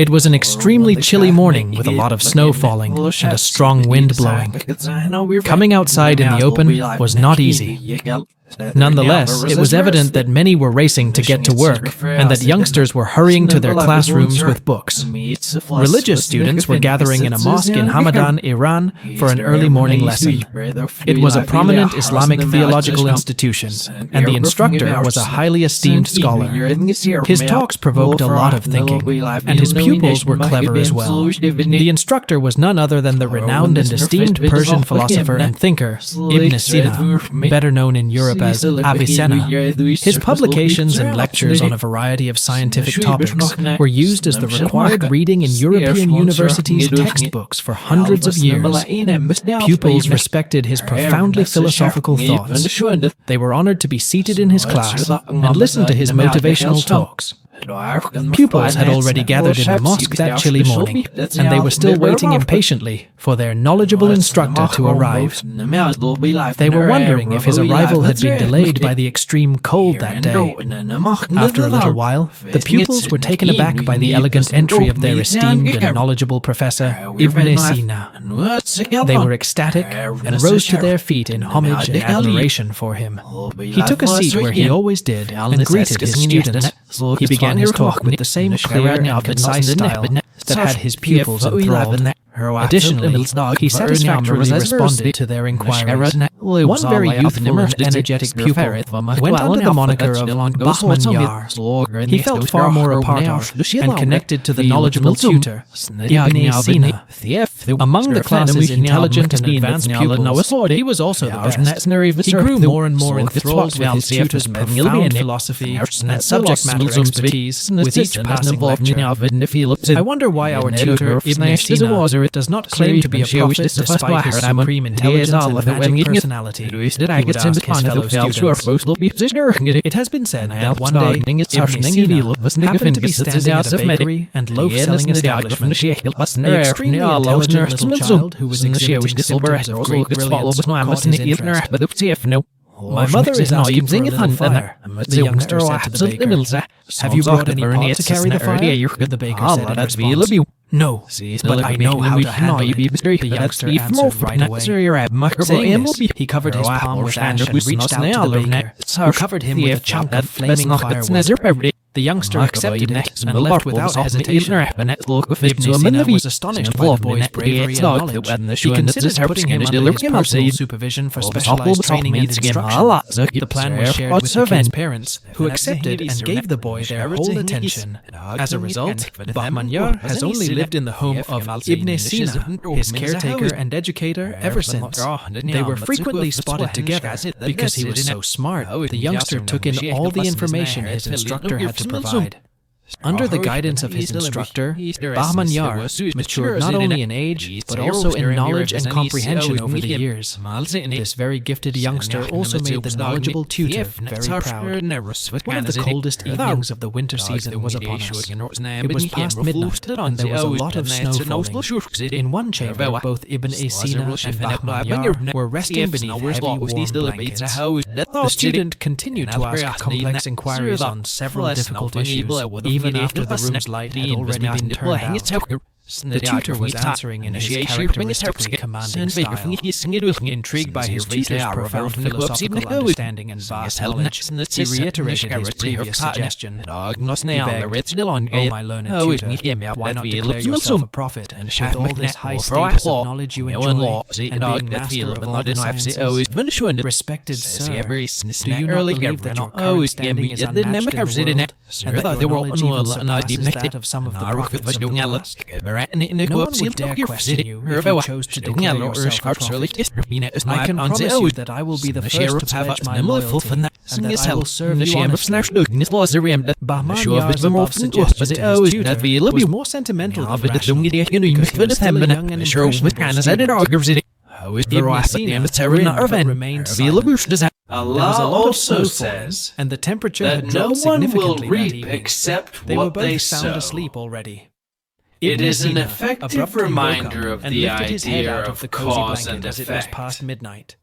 It was an extremely chilly morning with a lot of snow falling and a strong wind blowing. Coming outside in the open was not easy. Nonetheless, it was evident that many were racing to get to work and that youngsters were hurrying to their classrooms with books. Religious students were gathering in a mosque in Hamadan, Iran, for an early morning lesson. It was a prominent Islamic theological institution, and the instructor was a highly esteemed scholar. His talks provoked a lot of thinking, and his pupils were clever as well. The instructor was none other than the renowned and esteemed Persian philosopher and thinker, Ibn Sina, better known in Europe as Avicenna. His publications and lectures on a variety of scientific topics were used as the required reading in European universities' textbooks for hundreds of years. Pupils respected his profoundly philosophical thoughts. They were honored to be seated in his class and listen to his motivational talks. Pupils had already gathered in the mosque that chilly morning, and they were still waiting impatiently for their knowledgeable instructor to arrive. They were wondering if his arrival had been delayed by the extreme cold that day. After a little while, the pupils were taken aback by the elegant entry of their esteemed and knowledgeable professor, Ibn Sina. They were ecstatic and rose to their feet in homage and admiration for him. He took a seat where he always did and greeted his students. He began his talk with the same clear and concise style that had his pupils enthralled. Additionally, he satisfactorily responded to their inquiries. One very youthful and energetic pupil went under the moniker of Bahman. He felt far more a part of and connected to the knowledgeable tutor, Ibn Sina. Among the class's intelligent and advanced pupils, he was also the best. He grew more and more enthralled with his tutor's profound philosophy and subject matter expertise with each passing lecture. I wonder why our tutor, Ibn Sina, does not claim to be a prophet despite his supreme intelligence and magic personality. He would ask his fellow students. It has been said that one day Ibn Sina happened to be standing at a bakery and loaf-selling establishment. The extremely intelligent little child who was exhibiting symptoms of great brilliance caught his interest. My mother is asking for a little fire, the youngster said to the baker. Have you brought any pot to carry the fire? The baker said in response. No, but I know how to handle it. The youngster answered right away. Saying this, he covered his palm with ash and reached out to the baker, who covered him with a chunk of flaming firewood. The youngster accepted it and left without hesitation. Ibn Sina was astonished by the boy's bravery and knowledge. He considered putting him under his personal supervision for specialized training and instruction. The plan was shared with the kid's parents, who accepted and gave the boy their whole attention. As a result, Bahman has only lived in the home of Ibn Sina, his caretaker and educator, ever since. They were frequently spotted together because he was so smart. The youngster took in all the information his instructor had to provide. Under the guidance of his instructor, Bahman matured not only in age, but also in knowledge and comprehension over the years. This very gifted youngster also made the knowledgeable tutor very proud. One of the coldest evenings of the winter season was upon us. It was past midnight, and there was a lot of snow falling. In one chamber, both Ibn Sina and Bahman were resting beneath heavy, warm blankets. The student continued to ask complex inquiries on several difficult issues, even after the room's light had already been turned out. The tutor was answering in his characteristically commanding style. Intrigued by his tutor's profound philosophical understanding and vast knowledge, he reiterated his previous suggestion. He begged, "Oh, my learned tutor, why not declare yourself a prophet, and with all this high status of knowledge you enjoy, and being master of all the sciences? Respected sir, do you not believe that your current standing is unmatched in the world, and that your knowledge even surpasses that of some of the prophets of the past? No one would dare question you if you chose to declare yourself a prophet. I can promise you that I will be the first to pledge my loyalty, and that I will serve you honestly." Bahman above suggestion to his tutor was more sentimental than rational. He was still a young and impressionable student. Ibn Sina remained silent. Allah also says and the temperature that had dropped no one will significantly that reap evening. except They were what they both sound sow. asleep already. It Ibn is an Sina effective abruptly woke reminder up of and the lifted his head idea out of the cozy cause blanket and as it was effect. past midnight.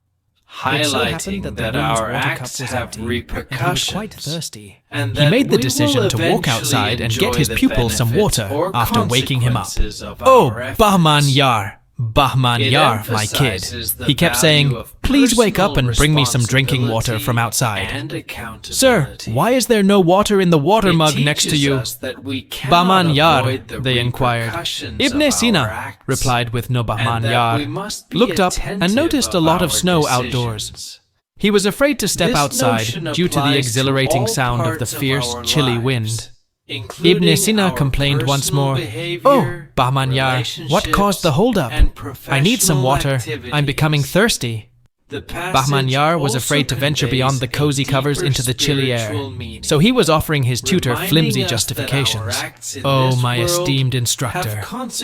highlighting that our acts have and he was quite repercussions, thirsty. and He that made the we decision will to walk outside and get his eventually enjoy pupil the some benefits water or after waking him up. consequences of Oh, our efforts. Bahman Yar, Bahman It Yar, my kid. emphasizes the He kept value saying, of please wake up personal and bring me some drinking water from responsibility outside. and accountability. Sir, why is there no water in the water It mug next to teaches you? us that we cannot Bahman Yar, avoid the they inquired. repercussions Ibn of our Sina acts, replied with no Bahman and that Yar, we must be looked up and attentive noticed a of lot of our snow decisions. outdoors. He was afraid to step This outside notion due to the applies exhilarating to all sound of the parts of fierce, our chilly lives, wind. including Ibn Sina our complained once personal more, behavior, oh, Bahman Yar, what caused the holdup? and I need some professional water. activities. I'm becoming thirsty. The Bahman Yar was passage afraid to also venture beyond the conveys cozy a covers deeper into the chilly air. spiritual meaning, So he was offering his tutor reminding flimsy us justifications. that our acts in Oh, this my world esteemed have instructor,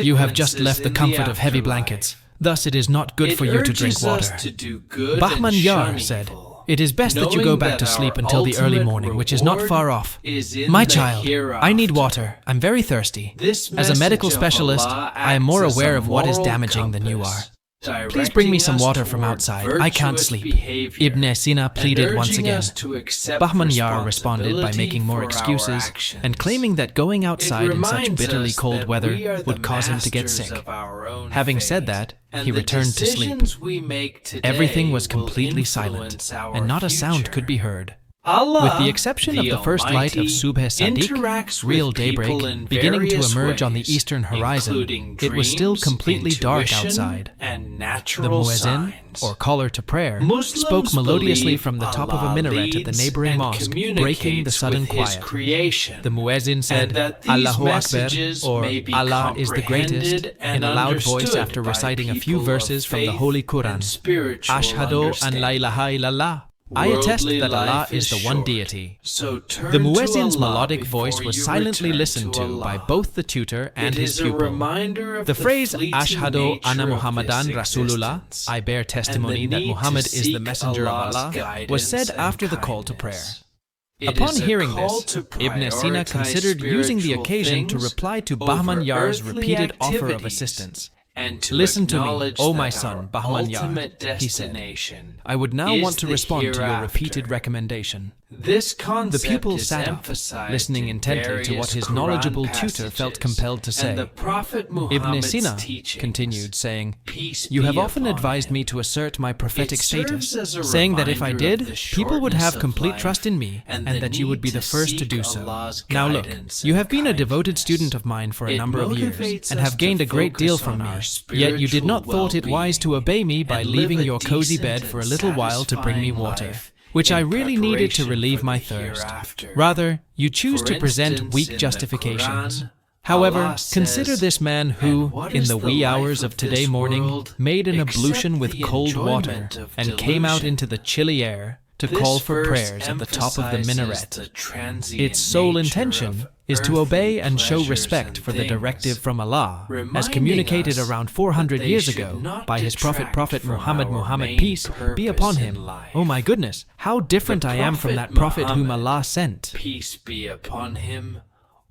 you have just consequences left the in comfort of heavy afterlife. blankets. Thus it is not good It for you to drink urges us water. to do good Bahman and Yar shun said, evil, it is best that you go knowing back that to sleep our until the early ultimate morning, which is not reward far off. is in My the child, I need water. I'm very thirsty. This As a medical message of specialist, Allah I am more acts as aware a of what is moral damaging than you are. compass, Please bring me some directing us water from toward outside. I can't virtuous sleep. behavior Ibn Sina pleaded and once urging again. us to accept Bahman Yar responded by responsibility making more for our excuses actions. and claiming that going outside in such reminds bitterly us cold that weather we are the would cause him to get masters sick. of our own Having fate, said that, and he the returned to sleep. decisions we make today Everything was will completely silent, influence our and not a sound future. could be heard. Allah, With the exception of the first light of Subh Sadiq, interacts real with people daybreak, in beginning to various emerge on the ways, eastern horizon, including it was still dreams, completely dark intuition, outside. and The natural muezzin, signs. or caller to prayer, Muslims spoke melodiously believe from the top of a Allah minaret at the leads neighboring and mosque, breaking the communicates sudden with His quiet. creation, The muezzin said, and that these Allahu Akbar, messages or may be Allah is the greatest, comprehended and in a loud voice understood after by reciting a few people of verses from the faith Holy and Quran. spiritual Ashhadu an la ilaha illallah. I attest Worldly that Allah life is the one short, deity. so turn The to muezzin's Allah melodic voice before was you silently return listened to Allah. by both the tutor and It his is a pupil. reminder of The phrase fleeting Ashhadu nature anna of Muhammadan this Rasulullah, existence, I bear testimony and the that need Muhammad to is the seek messenger Allah's of Allah, guidance was said and after the call to kindness. prayer. It Upon is a hearing call this, to Ibn Sina prioritize considered using the spiritual occasion to things reply to over Bahman Yar's earthly repeated offer of activities, assistance. and to Listen to me, acknowledge O my that son, our Bahman Yar, ultimate he said. destination I would now is want to the respond to your hereafter. repeated recommendation. This The concept pupil is sat up, emphasized listening in intently to what various his Quran knowledgeable tutor felt passages, compelled to say. and the Prophet Ibn Muhammad's Sina teachings, continued, saying, peace You be have often upon advised him. me to assert my prophetic It serves status, as a saying that if I reminder of did, the people would shortness have of complete life trust in me, and and the that you would be need the to first to seek do so. Allah's Now look, guidance you and have been a devoted kindness. student of mine for a It number of years, motivates and us have gained to a great deal focus from on me, our yet you did not spiritual thought it wise to well-being obey me by and leaving live a your cozy decent bed and for a little while to bring me satisfying water, life which I in really needed to preparation relieve for my the thirst. hereafter. Rather, you choose For to present instance, weak in the justifications. Quran, However, Allah consider says, this man "And who, what in is the the wee life hours of of today this morning, world made an except ablution with the cold water enjoyment of and came out delusion?" into the chilly air to This call for verse prayers at the top of the emphasizes minaret. the transient Its sole nature intention of is to obey earthly and show pleasures respect and for the things, directive from Allah, as reminding communicated us around 400 that they years should ago not by his detract Prophet from Muhammad, our main peace be upon purpose him. in life. Oh my goodness, how different I am from that Prophet whom Muhammad, Allah sent. peace be upon him,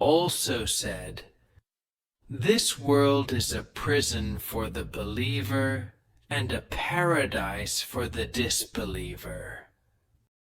also said, "This world is a prison for the believer and a paradise for the disbeliever."